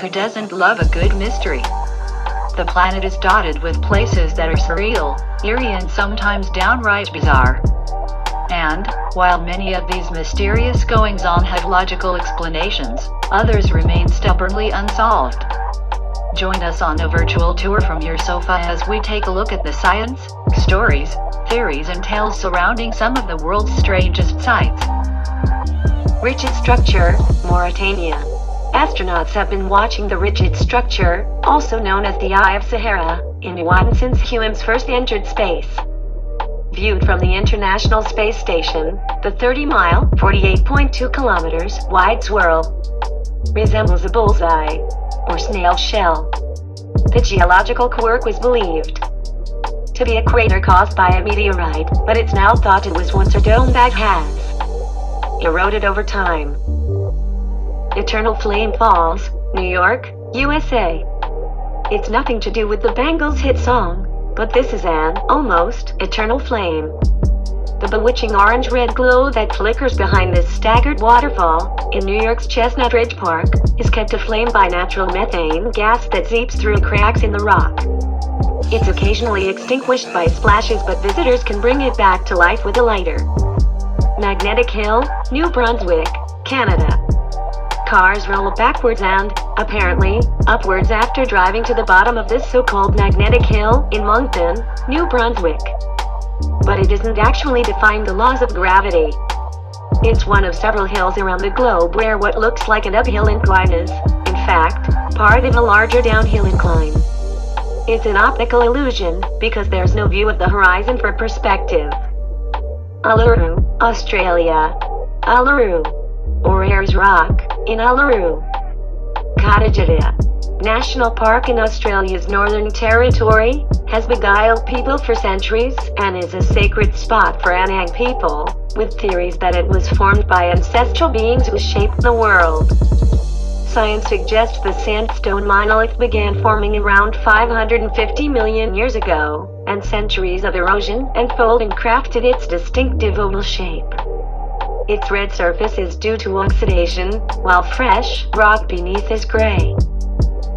Who doesn't love a good mystery? The planet is dotted with places that are surreal, eerie and sometimes downright bizarre. And, while many of these mysterious goings-on have logical explanations, others remain stubbornly unsolved. Join us on a virtual tour from your sofa as we take a look at the science, stories, theories and tales surrounding some of the world's strangest sights. Richest Structure, Mauritania. Astronauts have been watching the Richat Structure, also known as the Eye of Sahara, in Ouadane since humans first entered space. Viewed from the International Space Station, the 30-mile, 48.2 kilometers wide swirl resembles a bullseye, or snail shell. The geological quirk was believed to be a crater caused by a meteorite, but it's now thought it was once a dome that has eroded over time. Eternal Flame Falls, New York, USA. It's nothing to do with the Bangles hit song, but this is an almost eternal flame. The bewitching orange-red glow that flickers behind this staggered waterfall in New York's Chestnut Ridge Park is kept aflame by natural methane gas that seeps through cracks in the rock. It's occasionally extinguished by splashes, but visitors can bring it back to life with a lighter. Magnetic Hill, New Brunswick, Canada. Cars roll backwards and, apparently, upwards after driving to the bottom of this so-called magnetic hill in Moncton, New Brunswick. But it isn't actually defying the laws of gravity. It's one of several hills around the globe where what looks like an uphill incline is, in fact, part of a larger downhill incline. It's an optical illusion, because there's no view of the horizon for perspective. Uluru, Australia. Uluru, or Ayers Rock, in Uluru. Katagata National Park in Australia's Northern Territory has beguiled people for centuries and is a sacred spot for Anang people, with theories that it was formed by ancestral beings who shaped the world. Science suggests the sandstone monolith began forming around 550 million years ago, and centuries of erosion and folding crafted its distinctive oval shape. Its red surface is due to oxidation, while fresh rock beneath is gray.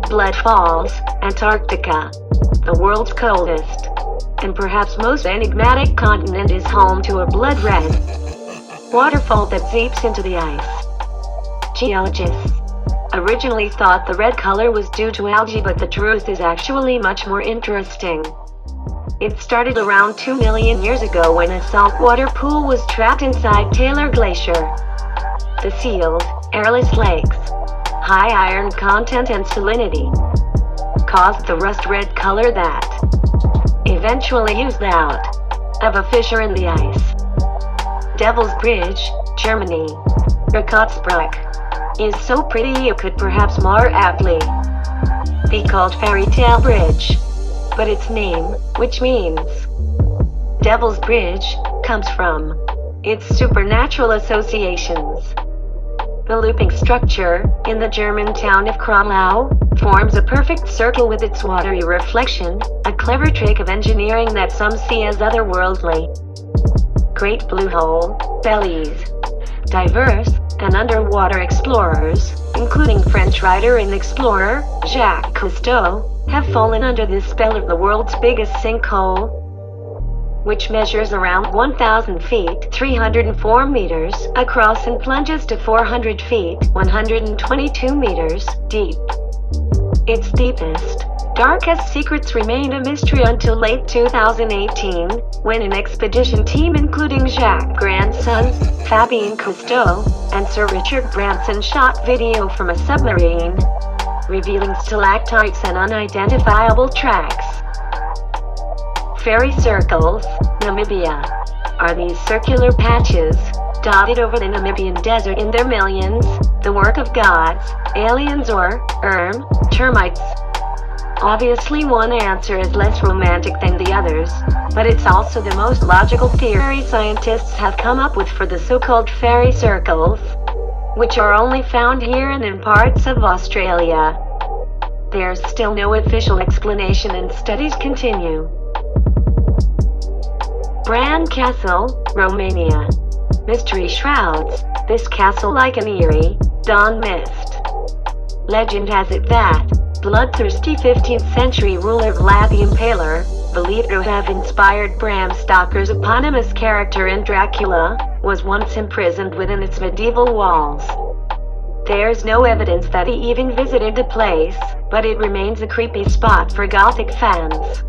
Blood Falls, Antarctica. The world's coldest and perhaps most enigmatic continent is home to a blood red waterfall that seeps into the ice. Geologists originally thought the red color was due to algae, but the truth is actually much more interesting. It started around 2 million years ago when a saltwater pool was trapped inside Taylor Glacier. The sealed, airless lakes, high iron content and salinity, caused the rust-red color that eventually oozed out of a fissure in the ice. Devil's Bridge, Germany. Richat Structure is so pretty it could perhaps more aptly be called Fairy Tale Bridge. But its name, which means Devil's Bridge, comes from its supernatural associations. The looping structure, in the German town of Kronlau, forms a perfect circle with its watery reflection, a clever trick of engineering that some see as otherworldly. Great Blue Hole, Belize. Diverse and underwater explorers, including French writer and explorer Jacques Cousteau, have fallen under the spell of the world's biggest sinkhole, which measures around 1,000 feet 304 meters across and plunges to 400 feet 122 meters deep. Its deepest, darkest secrets remained a mystery until late 2018, when an expedition team including Jacques' grandson, Fabien Cousteau, and Sir Richard Branson shot video from a submarine, revealing stalactites and unidentifiable tracks. Fairy circles, Namibia. Are these circular patches, dotted over the Namibian desert in their millions, the work of gods, aliens or, termites? Obviously one answer is less romantic than the others, but it's also the most logical theory scientists have come up with for the so-called fairy circles, which are only found here and in parts of Australia. There's still no official explanation and studies continue. Bran Castle, Romania. Mystery shrouds this castle like an eerie, dawn mist. Legend has it that bloodthirsty 15th century ruler Vlad the Impaler, believed to have inspired Bram Stoker's eponymous character in Dracula, was once imprisoned within its medieval walls. There's no evidence that he even visited the place, but it remains a creepy spot for Gothic fans.